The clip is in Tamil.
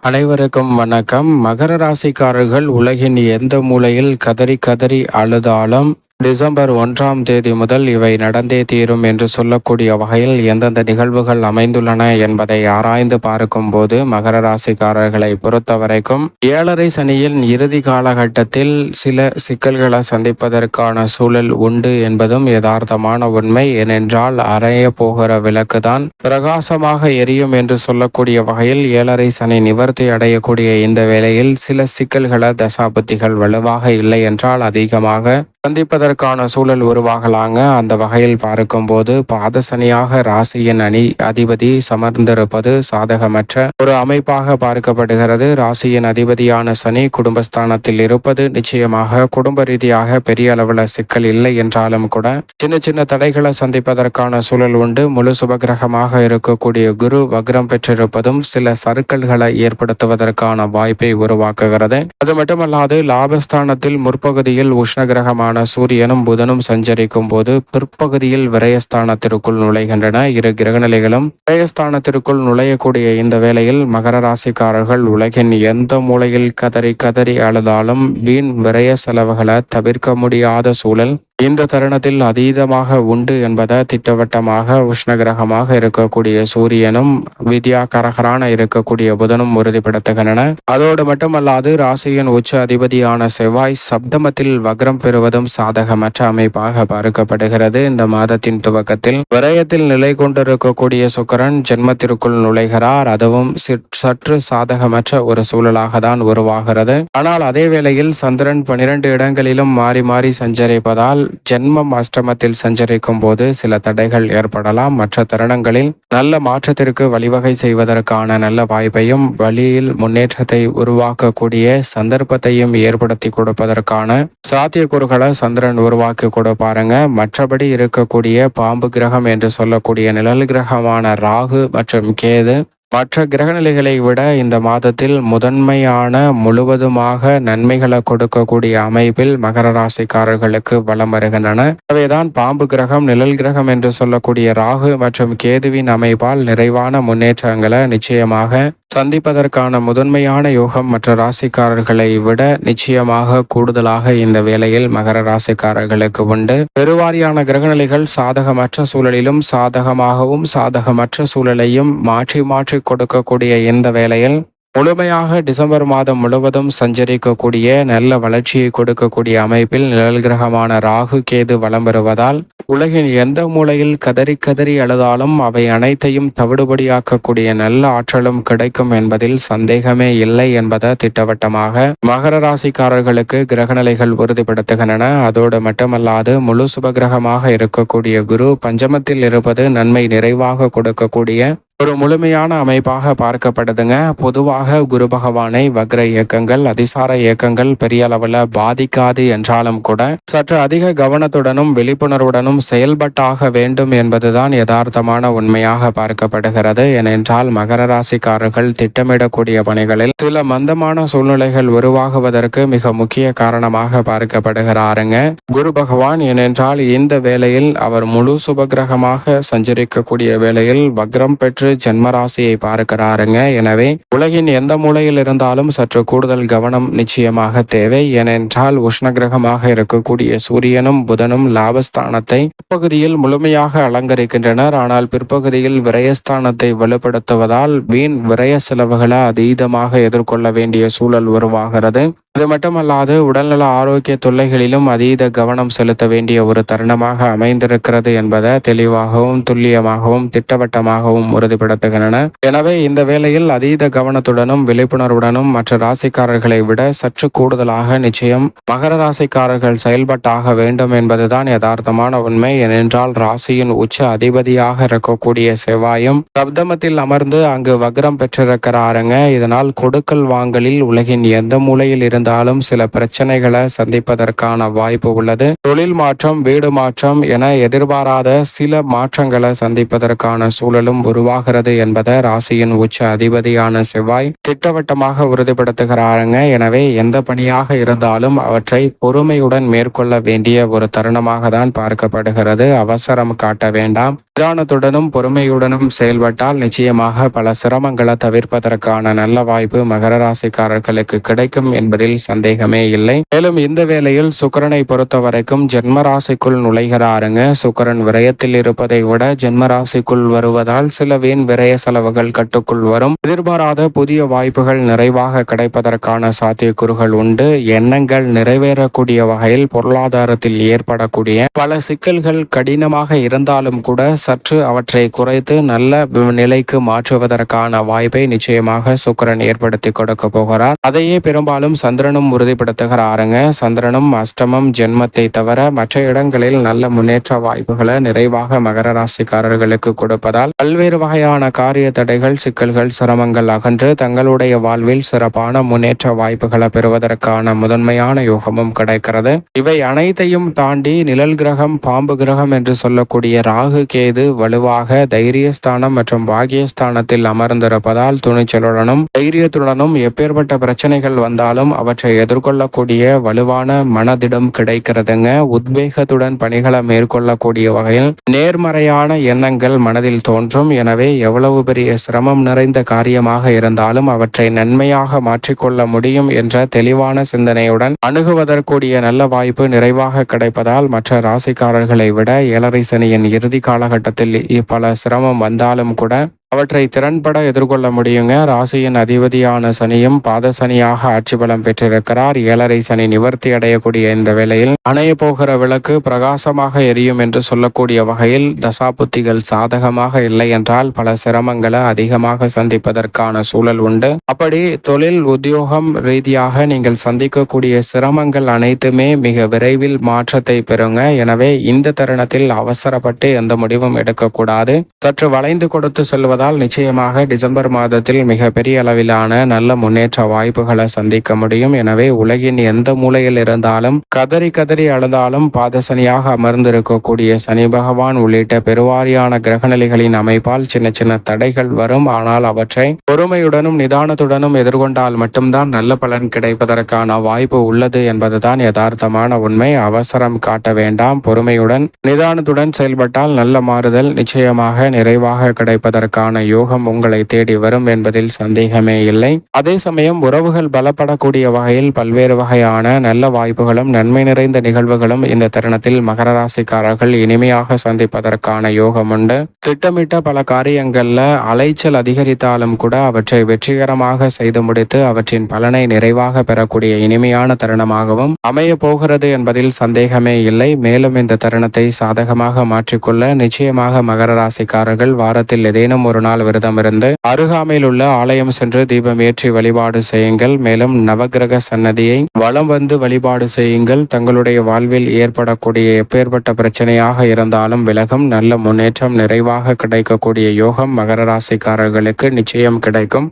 அனைவருக்கும் வணக்கம். மகர ராசிக்காரர்கள் உலகின் எந்த மூலையில் கதறி கதறி அழுதாலும் டிசம்பர் 1ஆம் தேதி முதல் இவை நடந்தே தீரும் என்று சொல்லக்கூடிய வகையில் எந்தெந்த நிகழ்வுகள் அமைந்துள்ளன என்பதை ஆராய்ந்து பார்க்கும்போது மகர ராசிக்காரர்களை பொறுத்தவரைக்கும் 7.5 சனியின் இறுதி காலகட்டத்தில் சில சிக்கல்களை சந்திப்பதற்கான சூழல் உண்டு என்பதும் யதார்த்தமான உண்மை. ஏனென்றால் அறைய போகிற விளக்குதான் பிரகாசமாக எரியும் என்று சொல்லக்கூடிய வகையில் 7.5 சனி நிவர்த்தி அடையக்கூடிய இந்த வேளையில் சில சிக்கல்களை தசாபுத்திகள் வலுவாக இல்லை என்றால் அதிகமாக சந்திப்பதற்கான சூழல் உருவாகலாங்க. அந்த வகையில் பார்க்கும்போது பாதசனியாக ராசியின் அதிபதி சமர்ந்திருப்பது சாதகமற்ற ஒரு அமைப்பாக பார்க்கப்படுகிறது. ராசியின் அதிபதியான சனி குடும்பஸ்தானத்தில் இருப்பது நிச்சயமாக குடும்ப ரீதியாக பெரிய அளவில் சிக்கல் இல்லை என்றாலும் கூட சின்ன சின்ன தடைகளை சந்திப்பதற்கான சூழல் உண்டு. முழு சுபகிரகமாக இருக்கக்கூடிய குரு வக்ரம் பெற்றிருப்பதும் சில சறுக்கல்களை ஏற்படுத்துவதற்கான வாய்ப்பை உருவாக்குகிறது. அது மட்டுமல்லாது லாபஸ்தானத்தில் முற்பகுதியில் உஷ்ணகிரகமான சூரியனும் புதனும் சஞ்சரிக்கும் போது பிற்பகுதியில் விரயஸ்தானத்திற்குள் நுழைகின்றன. இரு கிரகநிலைகளும் விரயஸ்தானத்திற்குள் நுழையக்கூடிய இந்த வேளையில் மகர ராசிக்காரர்கள் உலகின் எந்த மூலையில் கதறி கதறி அழுதாலும் வீண் விரய செலவுகளை தவிர்க்க முடியாத சூழல் இந்த தருணத்தில் அதீதமாக உண்டு என்பதை திட்டவட்டமாக உஷ்ணகிரகமாக இருக்கக்கூடிய சூரியனும் வித்யாகரகரான இருக்கக்கூடிய புதனும் உறுதிப்படுத்துகின்றன. அதோடு மட்டுமல்லாது ராசியின் உச்ச அதிபதியான செவ்வாய் சப்தமத்தில் வக்ரம் பெறுவதும் சாதகமற்ற அமைப்பாக பார்க்கப்படுகிறது. இந்த மாதத்தின் துவக்கத்தில் விரயத்தில் நிலை கொண்டிருக்கக்கூடிய சுக்கிரன் ஜென்மத்திற்குள் நுழைகிறார். அதுவும் சற்று சாதகமற்ற ஒரு சூழலாக தான் உருவாகிறது. ஆனால் அதே வேளையில் சந்திரன் 12 இடங்களிலும் மாறி மாறி சஞ்சரிப்பதால் ஜென்மம் அஷ்டமத்தில் சஞ்சரிக்கும் போது சில தடைகள் ஏற்படலாம். மற்ற தருணங்களில் நல்ல மாற்றத்திற்கு வழிவகை செய்வதற்கான நல்ல வாய்ப்பையும் வழியில் முன்னேற்றத்தை உருவாக்கக்கூடிய சந்தர்ப்பத்தையும் ஏற்படுத்தி கொடுப்பதற்கான சாத்தியக்கூறுகளை சந்திரன் உருவாக்கி கொடுப்பாருங்க. மற்றபடி இருக்கக்கூடிய பாம்பு கிரகம் என்று சொல்லக்கூடிய நிழல் கிரகமான ராகு மற்றும் கேது மற்ற கிரகநிலைகளை விட இந்த மாதத்தில் முதன்மையான முழுவதுமாக நன்மைகளை கொடுக்கக்கூடிய அமைப்பில் மகர ராசிக்காரர்களுக்கு வலம் வருகின்றன. எனவேதான் பாம்பு கிரகம் நிழல் கிரகம் என்று சொல்லக்கூடிய ராகு மற்றும் கேதுவின் அமைப்பால் நிறைவான முன்னேற்றங்களை நிச்சயமாக சந்திப்பதற்கான முதன்மையான யோகம் மற்ற ராசிக்காரர்களை விட நிச்சயமாக கூடுதலாக இந்த வேளையில் மகர ராசிக்காரர்களுக்கு உண்டு. பெருவாரியான கிரகநிலைகள் சாதகமற்ற சூழலிலும் சாதகமாகவும் சாதகமற்ற சூழலையும் மாற்றி மாற்றி கொடுக்கக்கூடிய இந்த வேளையில் முழுமையாக டிசம்பர் மாதம் முழுவதும் சஞ்சரிக்கக்கூடிய நல்ல வளர்ச்சியை கொடுக்கக்கூடிய அமைப்பில் நிழல் கிரகமான ராகு கேது வலம் வருவதால் உலகின் எந்த மூலையில் கதறி கதறி அழுதாலும் அவை அனைத்தையும் தவிடுபடியாக்கக்கூடிய நல்ல ஆற்றலும் கிடைக்கும் என்பதில் சந்தேகமே இல்லை என்பதை திட்டவட்டமாக மகர ராசிக்காரர்களுக்கு கிரகநிலைகள் உறுதிப்படுத்துகின்றன. அதோடு மட்டுமல்லாது முழு சுபகிரகமாக இருக்கக்கூடிய குரு பஞ்சமத்தில் இருப்பது நன்மை நிறைவாக கொடுக்கக்கூடிய ஒரு முழுமையான அமைப்பாக பார்க்கப்படுதுங்க. பொதுவாக குரு பகவானை வக்ர இயக்கங்கள் அதிசார இயக்கங்கள் பெரிய அளவில் பாதிக்காது என்றாலும் கூட சற்று அதிக கவனத்துடனும் விழிப்புணர்வுடனும் செயல்பட்டாக வேண்டும் என்பதுதான் யதார்த்தமான உண்மையாக பார்க்கப்படுகிறது. ஏனென்றால் மகர ராசிக்காரர்கள் திட்டமிடக்கூடிய பணிகளில் சில மந்தமான சூழ்நிலைகள் உருவாகுவதற்கு மிக முக்கிய காரணமாக பார்க்கப்படுகிறாருங்க குரு பகவான். ஏனென்றால் இந்த வேளையில் அவர் முழு சுபகிரகமாக சஞ்சரிக்கக்கூடிய வேளையில் வக்ரம் பெற்று ஜென்மராசியை பார்க்கிறாருங்க. எனவே உலகின் எந்த மூலையில் இருந்தாலும் சற்று கூடுதல் கவனம் நிச்சயமாக தேவை. ஏனென்றால் உஷ்ணகிரகமாக இருக்கக்கூடிய சூரியனும் புதனும் லாபஸ்தானத்தை பிற்பகுதியில் முழுமையாக அலங்கரிக்கின்றனர். ஆனால் பிற்பகுதியில் விரயஸ்தானத்தை வலுப்படுத்துவதால் வீண் விரய செலவுகளை அதீதமாக எதிர்கொள்ள வேண்டிய சூழல் உருவாகிறது. இது மட்டுமல்லாது உடல்நல ஆரோக்கிய தொல்லைகளிலும் அதீத கவனம் செலுத்த வேண்டிய ஒரு தருணமாக அமைந்திருக்கிறது என்பதை தெளிவாகவும் துல்லியமாகவும் திட்டவட்டமாகவும் உறுதிப்படுத்துகின்றன. எனவே இந்த வேளையில் அதீத கவனத்துடனும் விழிப்புணர்வுடனும் மற்ற ராசிக்காரர்களை விட சற்று கூடுதலாக நிச்சயம் மகர ராசிக்காரர்கள் செயல்பட்டாக வேண்டும் என்பதுதான் யதார்த்தமான உண்மை. ஏனென்றால் ராசியின் உச்ச அதிபதியாக இருக்கக்கூடிய செவ்வாயும் சப்தமத்தில் அமர்ந்து அங்கு வக்ரம் பெற்றிருக்கிறாருங்க. இதனால் கொடுக்கல் வாங்கலில் உலகின் எந்த மூலையில் இருந்தாலும் சில பிரச்சனைகளை சந்திப்பதற்கான வாய்ப்பு உள்ளது. தொழில் மாற்றம் வீடு மாற்றம் என எதிர்பாராத சில மாற்றங்களை சந்திப்பதற்கான சூழலும் உருவாகிறது என்பதை ராசியின் உச்ச அதிபதியான செவ்வாய் திட்டவட்டமாக உறுதிப்படுத்துகிறாருங்க. எனவே எந்த பணியாக இருந்தாலும் அவற்றை பொறுமையுடன் மேற்கொள்ள வேண்டிய ஒரு தருணமாக தான் பார்க்கப்படுகிறது. அவசரம் காட்ட வேண்டாம். நிதானத்துடனும் பொறுமையுடனும் செயல்பட்டால் நிச்சயமாக பல சிரமங்களை தவிர்ப்பதற்கான நல்ல வாய்ப்பு மகர ராசிக்காரர்களுக்கு கிடைக்கும் என்பதில் சந்தேகமே இல்லை. மேலும் இந்த வேளையில் சுக்கிரனை பொறுத்த வரைக்கும் ஜென்ம ராசிக்குள் நுழைகிறாருங்க. சுக்கிரன் விரயத்தில் இருப்பதை விட ஜென்ம ராசிக்குள் வருவதால் சில வீண் விரய செலவுகள் கட்டுக்குள் வரும். எதிர்பாராத புதிய வாய்ப்புகள் நிறைவாக கிடைப்பதற்கான சாத்தியக்கூறுகள் உண்டு. எண்ணங்கள் நிறைவேறக்கூடிய வகையில் பொருளாதாரத்தில் ஏற்படக்கூடிய பல சிக்கல்கள் கடினமாக இருந்தாலும் கூட சற்று அவற்றை குறைத்து நல்ல நிலைக்கு மாற்றுவதற்கான வாய்ப்பை நிச்சயமாக சுக்கிரன் ஏற்படுத்தி கொடுக்க போகிறார். அதையே பெரும்பாலும் சந்திரனும் உறுதிப்படுத்துகிறாருங்க. சந்திரனும் அஷ்டமம் ஜென்மத்தை தவிர மற்ற இடங்களில் நல்ல முன்னேற்ற வாய்ப்புகளை நிறைவாக மகர ராசிக்காரர்களுக்கு கொடுப்பதால் பல்வேறு வகையான காரிய தடைகள் சிக்கல்கள் சிரமங்கள் அகன்று தங்களுடைய வாழ்வில் சிறப்பான முன்னேற்ற வாய்ப்புகளை பெறுவதற்கான முதன்மையான யோகமும் கிடைக்கிறது. இவை அனைத்தையும் தாண்டி நிழல் கிரகம் பாம்பு கிரகம் என்று சொல்லக்கூடிய ராகு கேது வலுவாக தைரியஸ்தானம் மற்றும் பாகியஸ்தானத்தில் அமர்ந்திருப்பதால் துணிச்சலுடனும் தைரியத்துடனும் எப்பேற்பட்ட பிரச்சனைகள் வந்தாலும் அவற்றை எதிர்கொள்ளக்கூடிய வலுவான மனதிடம் கிடைக்கிறதுங்க. உத்வேகத்துடன் பணிகளை மேற்கொள்ளக்கூடிய வகையில் நேர்மறையான எண்ணங்கள் மனதில் தோன்றும். எனவே எவ்வளவு பெரிய சிரமம் நிறைந்த காரியமாக இருந்தாலும் அவற்றை நன்மையாக மாற்றிக்கொள்ள முடியும் என்ற தெளிவான சிந்தனையுடன் அணுகுவதற்குரிய நல்ல வாய்ப்பு நிறைவாக கிடைப்பதால் மற்ற ராசிக்காரர்களை விட ஏழரை சனியின் இறுதி காலகட்டத்தில் பல சிரமம் வந்தாலும் கூட அவற்றை திறன்பட எதிர்கொள்ள முடியுங்க. ராசியின் அதிபதியான சனியும் பாத சனியாக ஆட்சி பலம் பெற்றிருக்கிறார். ஏழரை சனி நிவர்த்தி அடையக்கூடிய இந்த வேளையில் அணைய போகிற விளக்கு பிரகாசமாக எரியும் என்று சொல்லக்கூடிய வகையில் தசாபுத்திகள் சாதகமாக இல்லை என்றால் பல சிரமங்களை அதிகமாக சந்திப்பதற்கான சூழல் உண்டு. அப்படி தொழில் உத்தியோகம் ரீதியாக நீங்கள் சந்திக்கக்கூடிய சிரமங்கள் அனைத்துமே மிக விரைவில் மாற்றத்தை பெறுங்க. எனவே இந்த தருணத்தில் அவசரப்பட்டு எந்த முடிவும் எடுக்கக்கூடாது. சற்று வளைந்து கொடுத்து செல்வது நிச்சயமாக டிசம்பர் மாதத்தில் மிகப்பெரிய அளவிலான நல்ல முன்னேற்ற வாய்ப்புகளை சந்திக்க முடியும். எனவே உலகின் எந்த மூலையில் இருந்தாலும் கதறி கதறி அழுதாலும் பாதசனியாக அமர்ந்திருக்கக்கூடிய சனி பகவான் உள்ளிட்ட பெருவாரியான கிரகநிலைகளின் அமைப்பால் சின்ன சின்ன தடைகள் வரும். ஆனால் அவற்றை பொறுமையுடனும் நிதானத்துடனும் எதிர்கொண்டால் மட்டும்தான் நல்ல பலன் கிடைப்பதற்கான வாய்ப்பு உள்ளது என்பதுதான் யதார்த்தமான உண்மை. அவசரம் காட்ட வேண்டாம். பொறுமையுடன் நிதானத்துடன் செயல்பட்டால் நல்ல மாறுதல் நிச்சயமாக நிறைவாக கிடைப்பதற்கான யோகம் உங்களை தேடி வரும் என்பதில் சந்தேகமே இல்லை. அதே சமயம் உறவுகள் பலப்படக்கூடிய வகையில் பல்வேறு வகையான நல்ல வாய்ப்புகளும் நன்மை நிறைந்த நிகழ்வுகளும் இந்த தருணத்தில் மகர ராசிக்காரர்கள் இனிமையாக சந்திப்பதற்கான யோகம் உண்டு. திட்டமிட்ட பல காரியங்கள்ல அலைச்சல் அதிகரித்தாலும் கூட அவற்றை வெற்றிகரமாக செய்து முடித்து அவற்றின் பலனை நிறைவாக பெறக்கூடிய இனிமையான தருணமாகவும் அமைய போகிறது என்பதில் சந்தேகமே இல்லை. மேலும் இந்த தருணத்தை சாதகமாக மாற்றிக்கொள்ள நிச்சயமாக மகர ராசிக்காரர்கள் வாரத்தில் ஏதேனும் ஒரு நாள் விரதம் இருந்து அருகாமையில் உள்ள ஆலயம் சென்று தீபம் ஏற்றி வழிபாடு செய்யுங்கள். மேலும் நவகிரக சன்னதியை வலம் வந்து வழிபாடு செய்யுங்கள். தங்களுடைய வாழ்வில் ஏற்படக்கூடிய எப்பேற்பட்ட பிரச்சனையாக இருந்தாலும் விலகும். நல்ல முன்னேற்றம் நிறைவாக கிடைக்கக்கூடிய யோகம் மகர ராசிக்காரர்களுக்கு நிச்சயம் கிடைக்கும்.